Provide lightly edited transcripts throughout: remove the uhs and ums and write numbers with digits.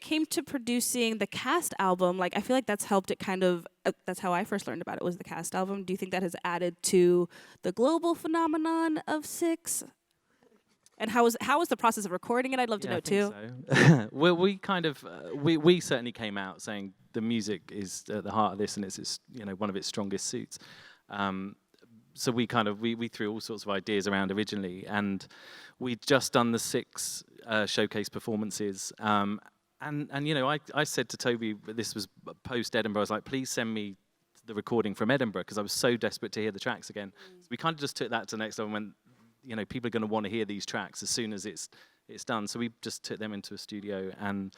it came to producing the Cast album, like I feel like that's helped it kind of. That's how I first learned about it, was the Cast album. Do you think that has added to the global phenomenon of Six? And how was the process of recording it? I'd love to know too. So. Well, we kind of we certainly came out saying the music is at the heart of this, and it's one of its strongest suits. So we kind of we threw all sorts of ideas around originally, and we'd just done the 6 showcase performances. And I said to Toby, this was post Edinburgh, I was like, please send me the recording from Edinburgh, because I was so desperate to hear the tracks again. So we kind of just took that to the next level and went, people are going to want to hear these tracks as soon as it's done. So we just took them into a studio and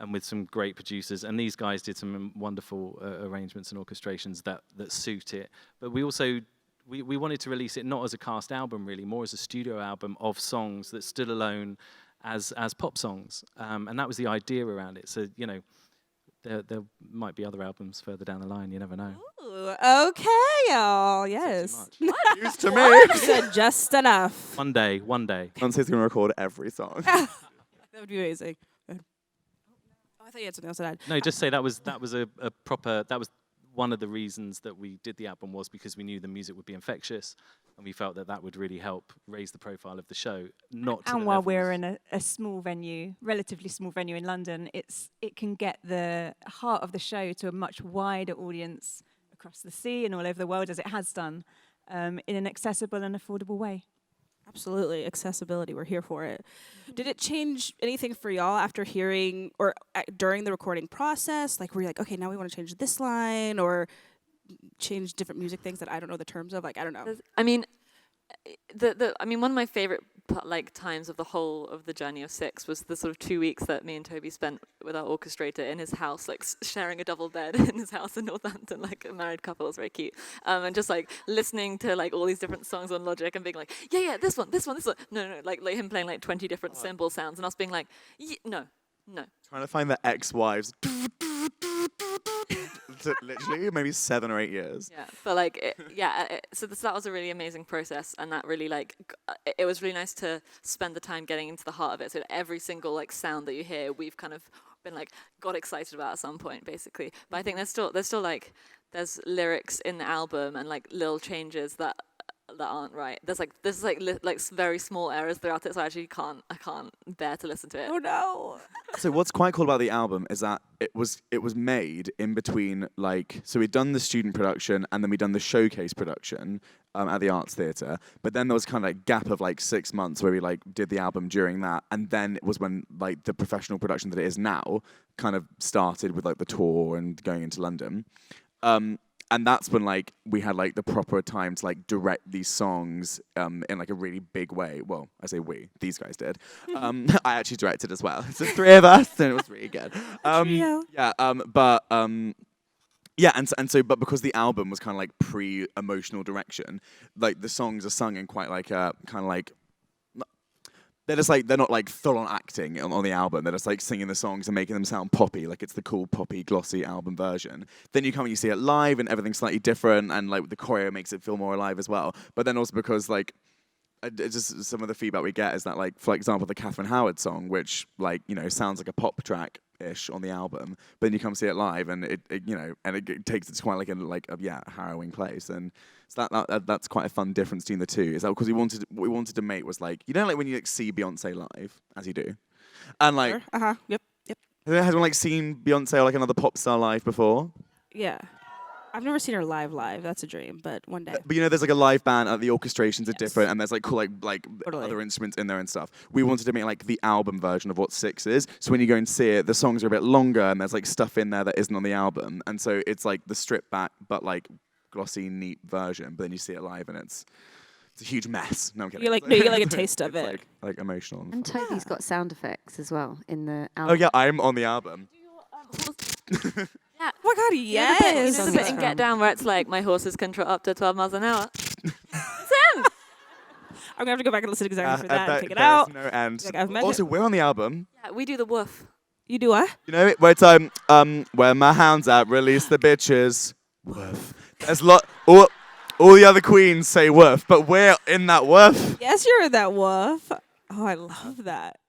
with some great producers, and these guys did some wonderful arrangements and orchestrations that suit it. But we also we wanted to release it not as a Cast album, really, more as a studio album of songs that stood alone as pop songs, and that was the idea around it. So there might be other albums further down the line. You never know. Ooh, okay, y'all. Yes. Used to me. Said just enough. One day. Beyonce's gonna record every song. That would be amazing. Oh, I thought you had something else to add. No, just say that was a proper. That was one of the reasons that we did the album, was because we knew the music would be infectious, and we felt that would really help raise the profile of the show. And while we're in a small venue, relatively small venue in London, it can get the heart of the show to a much wider audience across the sea and all over the world, as it has done, in an accessible and affordable way. Absolutely, accessibility. We're here for it. Did it change anything for y'all after hearing or during the recording process? Like, were you like, okay, now we want to change this line, or change different music things that I don't know the terms of? Like, I don't know. I mean, one of my favorite times of the whole of the journey of Six was the sort of 2 weeks that me and Toby spent with our orchestrator in his house, sharing a double bed in his house in Northampton, like a married couple. It was very cute, and just listening to all these different songs on Logic and being like, yeah, this one, no, like him playing 20 different cymbal sounds, and us being like, no. Trying to find the ex-wives. Literally, maybe 7 or 8 years. Yeah, but so that was a really amazing process, and that really it was really nice to spend the time getting into the heart of it. So every single sound that you hear, we've kind of been got excited about at some point, basically. But I think there's lyrics in the album and little changes that aren't right. There's very small errors throughout it, so I can't bear to listen to it. Oh no. So what's quite cool about the album is that it was made in between, so we'd done the student production and then we'd done the showcase production at the Arts Theatre, but then there was kind of a gap of 6 months where we did the album during that, and then it was when the professional production that it is now kind of started with the tour and going into London. And that's when we had the proper time to direct these songs in a really big way. Well, I say we, these guys did. I actually directed as well. So 3 of us, and it was really good. But because the album was kind of pre-emotional direction, the songs are sung in quite they're just they're not full on acting on the album. They're just singing the songs and making them sound poppy, it's the cool poppy glossy album version. Then you come and you see it live and everything's slightly different, and the choreo makes it feel more alive as well. But then also because just some of the feedback we get is that for example the Catherine Howard song, which sounds like a pop track ish on the album, but then you come see it live and it takes it to quite a harrowing place, and so that's quite a fun difference between the two. Is that because what we wanted to make was when you see Beyonce live, as you do, and Sure. Yep. has anyone seen Beyonce or another pop star live before? Yeah. I've never seen her live. That's a dream, but one day. But there's a live band, the orchestrations are different, and there's cool Totally. other instruments in there and stuff. We wanted to make the album version of what Six is. So when you go and see it, the songs are a bit longer, and there's stuff in there that isn't on the album, and so it's the stripped back but glossy, neat version. But then you see it live, and it's a huge mess. No, I'm kidding. You get a taste of it. Emotional. And Toby's got sound effects as well in the Oh album. yeah, I'm on the album. Yeah. Oh my god, yes! You know the bit in Get Down where it's my horses can trot up to 12 miles an hour? It's him! I'm gonna have to go back and listen exactly for that and take it there's out. no end. I've mentioned. Also, we're on the album. Yeah, we do the woof. You do what? You know it? Where it's where my hounds at, release the bitches. Woof. There's all the other queens say woof, but we're in that woof. Yes, you're in that woof. Oh, I love that.